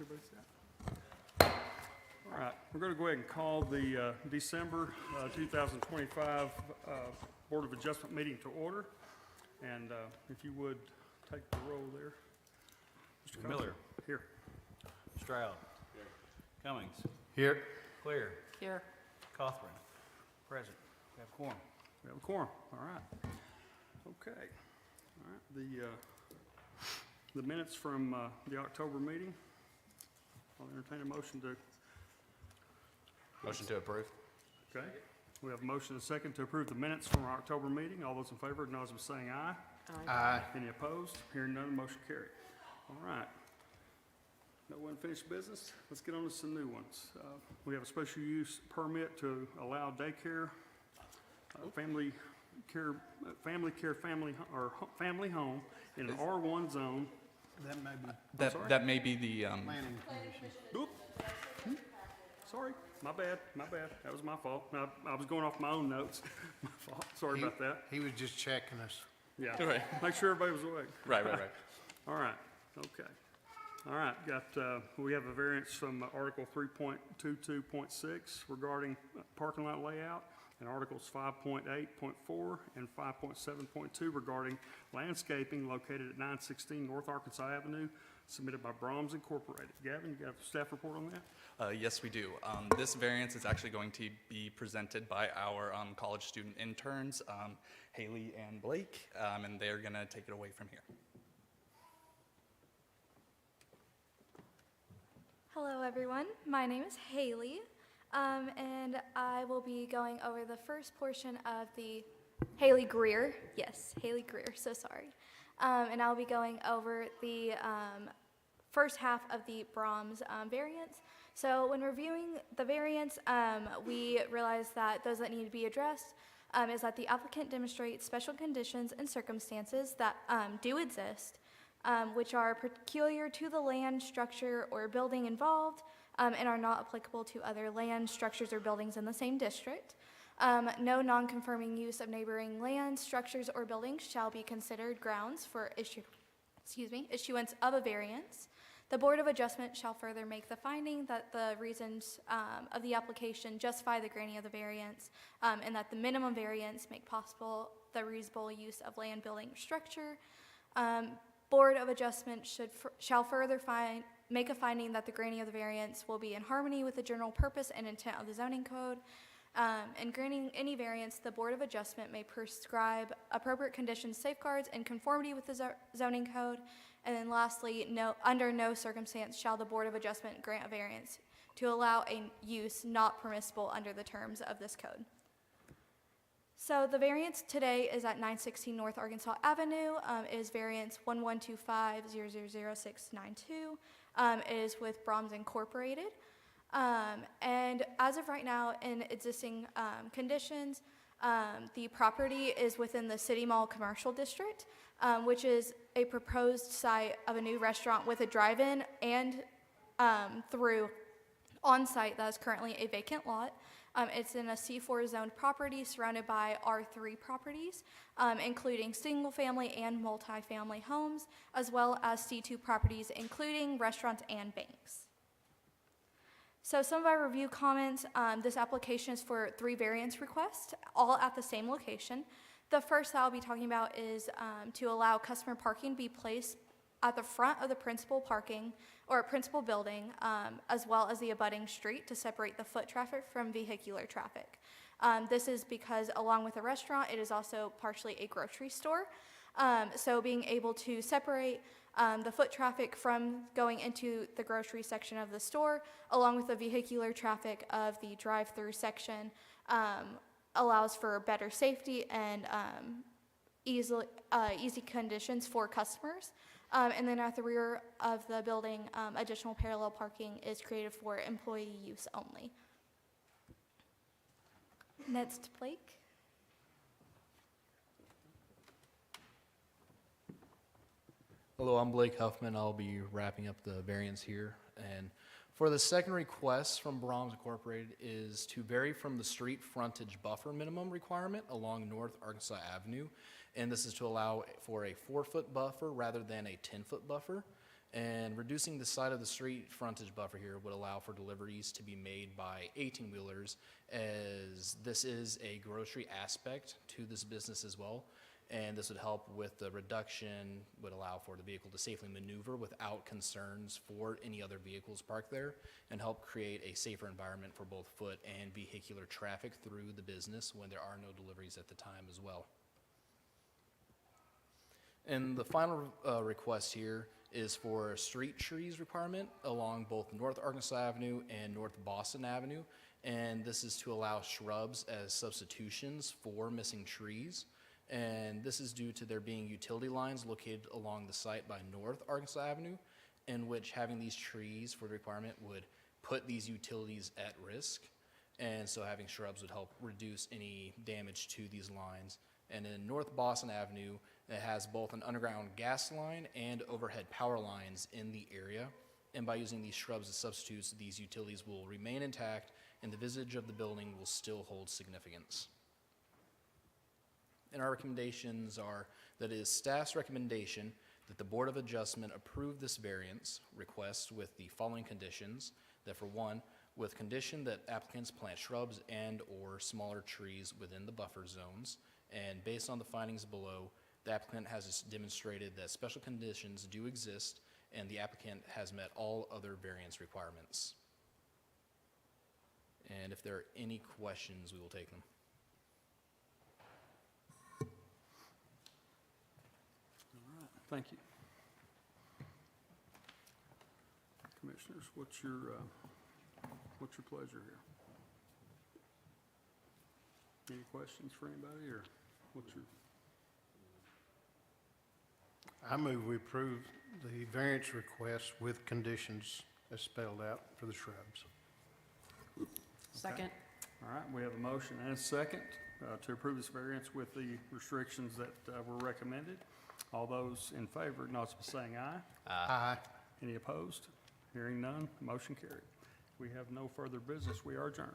Everybody set? All right, we're going to go ahead and call the December 2025 Board of Adjustment meeting to order. And if you would take the roll there. Mr. Miller. Here. Stroud. Here. Cummings. Here. Clear. Here. Cothran. Present. We have quorum. We have a quorum. All right. Okay. All right. The minutes from the October meeting. I'll entertain a motion to. Motion to approve. Okay. We have a motion and a second to approve the minutes from our October meeting. All those in favor, acknowledge by saying aye. Aye. Any opposed? Hearing none, motion carried. All right. No unfinished business. Let's get on to some new ones. We have a special use permit to allow daycare, family home in an R1 zone. That may be That may be the, planning commission. Oop. Sorry, my bad. That was my fault. I was going off my own notes. My fault. Sorry about that. He was just checking us. Yeah. Right. Make sure everybody was awake. right. All right, okay. All right, we have a variance from Article 3.22.6 regarding parking lot layout, and Articles 5.8.4 and 5.7.2 regarding landscaping located at 916 North Arkansas Avenue, submitted by Brahms Incorporated. Gavin, you got a staff report on that? Yes, we do. This variance is actually going to be presented by our college student interns, Haley and Blake, and they're going to take it away from here. Hello everyone, my name is Haley, and I will be going over the first portion of the Haley Greer, so sorry. And I'll be going over the first half of the Brahms variance. So when reviewing the variance, we realized that those that need to be addressed is that the applicant demonstrates special conditions and circumstances that do exist, which are peculiar to the land, structure, or building involved, and are not applicable to other land, structures, or buildings in the same district. No non-conforming use of neighboring land, structures, or buildings shall be considered grounds for issuance of a variance. The Board of Adjustment shall further make the finding that the reasons of the application justify the granting of the variance, and that the minimum variance make possible the reasonable use of land, building, or structure. Board of Adjustment shall further make a finding that the granting of the variance will be in harmony with the general purpose and intent of the zoning code. In granting any variance, the Board of Adjustment may prescribe appropriate conditions, safeguards, in conformity with the zoning code. And then lastly, under no circumstance shall the Board of Adjustment grant a variance to allow a use not permissible under the terms of this code. So the variance today is at 916 North Arkansas Avenue, is variance 1125000692, is with Brahms Incorporated. And as of right now, in existing conditions, the property is within the City Mall Commercial District, which is a proposed site of a new restaurant with a drive-in and through on-site that is currently a vacant lot. It's in a C4 zoned property surrounded by R3 properties, including single-family and multi-family homes, as well as C2 properties, including restaurants and banks. So some of our review comments, this application is for 3 variance requests, all at the same location. The first that I'll be talking about is to allow customer parking be placed at the front of the principal parking or principal building, as well as the abutting street to separate the foot traffic from vehicular traffic. This is because along with a restaurant, it is also partially a grocery store. So being able to separate the foot traffic from going into the grocery section of the store, along with the vehicular traffic of the drive-through section, allows for better safety and easy conditions for customers. And then at the rear of the building, additional parallel parking is created for employee use only. Next, Blake. Hello, I'm Blake Huffman. I'll be wrapping up the variance here. And for the second request from Brahms Incorporated is to vary from the street frontage buffer minimum requirement along North Arkansas Avenue. And this is to allow for a 4-foot buffer rather than a 10-foot buffer. And reducing the side of the street frontage buffer here would allow for deliveries to be made by 18-wheelers, as this is a grocery aspect to this business as well. And this would help with the reduction, would allow for the vehicle to safely maneuver without concerns for any other vehicles parked there, and help create a safer environment for both foot and vehicular traffic through the business when there are no deliveries at the time as well. And the final request here is for a street trees requirement along both North Arkansas Avenue and North Boston Avenue. And this is to allow shrubs as substitutions for missing trees. And this is due to there being utility lines located along the site by North Arkansas Avenue, in which having these trees for the requirement would put these utilities at risk. And so having shrubs would help reduce any damage to these lines. And in North Boston Avenue, it has both an underground gas line and overhead power lines in the area. And by using these shrubs as substitutes, these utilities will remain intact and the visage of the building will still hold significance. And our recommendations are that it is staff's recommendation that the Board of Adjustment approve this variance request with the following conditions. That for one, with condition that applicants plant shrubs and or smaller trees within the buffer zones. And based on the findings below, the applicant has demonstrated that special conditions do exist and the applicant has met all other variance requirements. And if there are any questions, we will take them. Thank you. Commissioners, what's your pleasure here? Any questions for anybody, or what's your? I move we approve the variance request with conditions as spelled out for the shrubs. Second. All right, we have a motion and a second to approve this variance with the restrictions that were recommended. All those in favor, acknowledge by saying aye. Aye. Any opposed? Hearing none, motion carried. We have no further business. We are adjourned.